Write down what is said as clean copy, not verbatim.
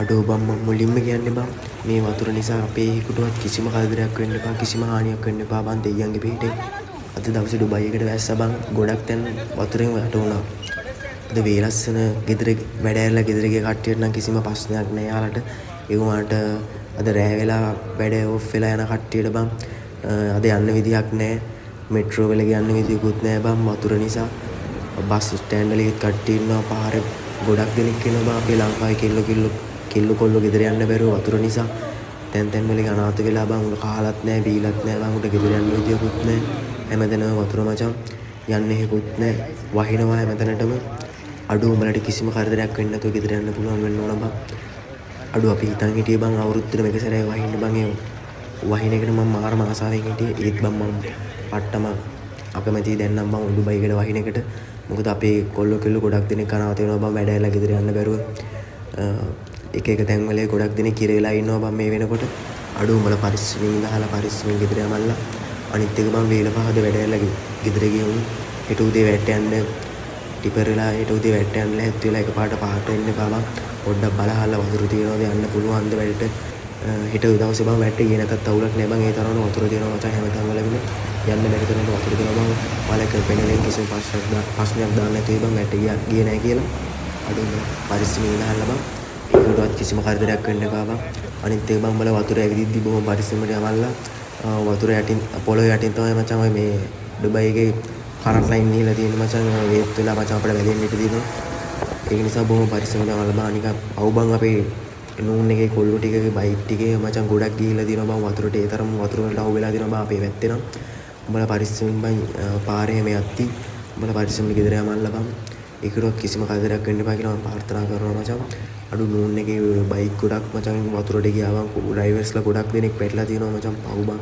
අඩෝ බං මම මුලින්ම කියන්නේ බං මේ වතුර නිසා අපේ හිකුටවත් කිසිම කරදරයක් වෙන්න එපා කිසිම හානියක් වෙන්න එපා බං දෙයියන්ගේ පිටේ. අද දවසේ ඩුබයි එකට වැස්සා බං ගොඩක් තැන් වතුරෙන් වැටුණා. අද වේලස්සන ගෙදර වැඩ ඇරලා ගෙදර ගිය කට්ටියට නම් කිසිම ප්‍රශ්නයක් නෑ යාලට. ඒ වුණාට අද රෑ වෙලා වැඩ ඔෆ් වෙලා යන කට්ටියට බං අද යන්න විදියක් නෑ. මෙට්‍රෝ වල යන්න විදියකුත් නෑ බං වතුර නිසා. බස් ස්ටෑන්ඩ් වල කට්ටිය ඉන්නවා පාරේ ගොඩක් දෙනෙක් ඉන්නවා බං අපේ ලංකාවේ කිල්ලු කොල්ලෝ ගෙදර යන්න බැරුව වතුර නිසා තැන් තැන් වල අනාථ වෙලා බං උඩ කාලත් නෑ බීලත් නෑ බං උඩ ගෙදර යන්න විදියකුත් නෑ. හැමදැනම වතුර මචං යන්න හේකුත් නෑ. වහිනවා හැමතැනටම. අඩෝ උඹලට කිසිම කරදරයක් වෙන්නේ නැතුව ගෙදර යන්න පුළුවන් වෙන්න ඕන බං. අඩෝ අපි හිතන් හිටියේ බං අවුරුද්දට මේක සැරේ වහින්න බං ඒ වහින එකට මම මාරම ආසාවෙන් හිටියේ. ඒත් බං මම පට්ටම අකමැතියි දැන් නම් බං ඩුබයි එකට වහින එකට. මොකද අපේ කොල්ලෝ කෙල්ලෝ ගොඩක් දෙනෙක් අනාථ වෙනවා බං වැඩ ඇරලා ගෙදර යන්න බැරුව. එක තැන්වල ගොඩක් දෙනෙක් කිර වෙලා ඉන්නවා බං මේ වෙනකොට. අඩෝ උඹලා පරිස්සමින් ඉඳලා පරිස්සමින් ගෙදර යමල්ලා. අනිත් එක බං වේල පහද වැඩ ඇරලා ගෙදර ගියුම් හෙට උදේ වැට් යන්න ටිපර් වෙලා හෙට උදේ වැට් යන්න ලැහත් වෙලා එකපාරට පහට එන්න එපා බං. පොඩ්ඩක් බලහල්ලා වතුර තියනවාද යන්න පුළුවන්ද වැඩට. හෙට දවසේ බං වැට් ගියේ නැතත් අවුලක් නෑ බං. ඒ තරම වතුර තියෙනවා මචං හැමතැන් වලම යන්න බැරි තරමට වතුර තියෙනවා බං. වලක පෙනෙන්නේ කිසිම ප්‍රශ්නයක් දාන්න නැතුව බං වැට් ගියේ නෑ කියලා. අඩෝ පරිස්සමින් ඉඳලා බං. ඒකටවත් කිසිම කරදරයක් වෙන්න එපා බං. අනිත් එක බං උඹලා වතුර ඇවිදිද්දි බොහොම පරිස්සමෙන් යමල්ලා. වතුර යටින් පොළොව යටින් තමයි මචං ඔය මේ ඩුබයි එකේ කරන්ට් ලයින් නිලා තියෙන මචං වේත් වෙලා මචං අපිට වැදෙන්න ඉඩ තියෙනවා. ඒක නිසා බොහොම පරිස්සමෙන් යමල්ලා බං. අනික පව් බං අපේ නූන් එකේ කොල්ලෝ ටිකගේ බයික් ටිකේ මචං ගොඩක් ගිහිල්ලා තියෙනවා බං වතුරට. ඒ තරම් වතුර වලට අහු වෙලා තියෙනවා බං අපේ පැත්තේ නම්. උඹලා පරිස්සමෙන් බං පාරේ මේ යත්ති උඹලා පරිස්සමෙන් ගෙදර යමල්ලා බං. ඒකටවත් කිසිම කරදරයක් වෙන්න එපා කියලා මම ප්‍රාර්ථනා කරනවා මචං. අඩු නූන් එකේ බයික් ගොඩක් මචං වතුරට ගියා බං. ඩ්‍රයිවර්ස්ලා ගොඩක් දෙනෙක් පැටලා තියෙනවා මචං පව් බං.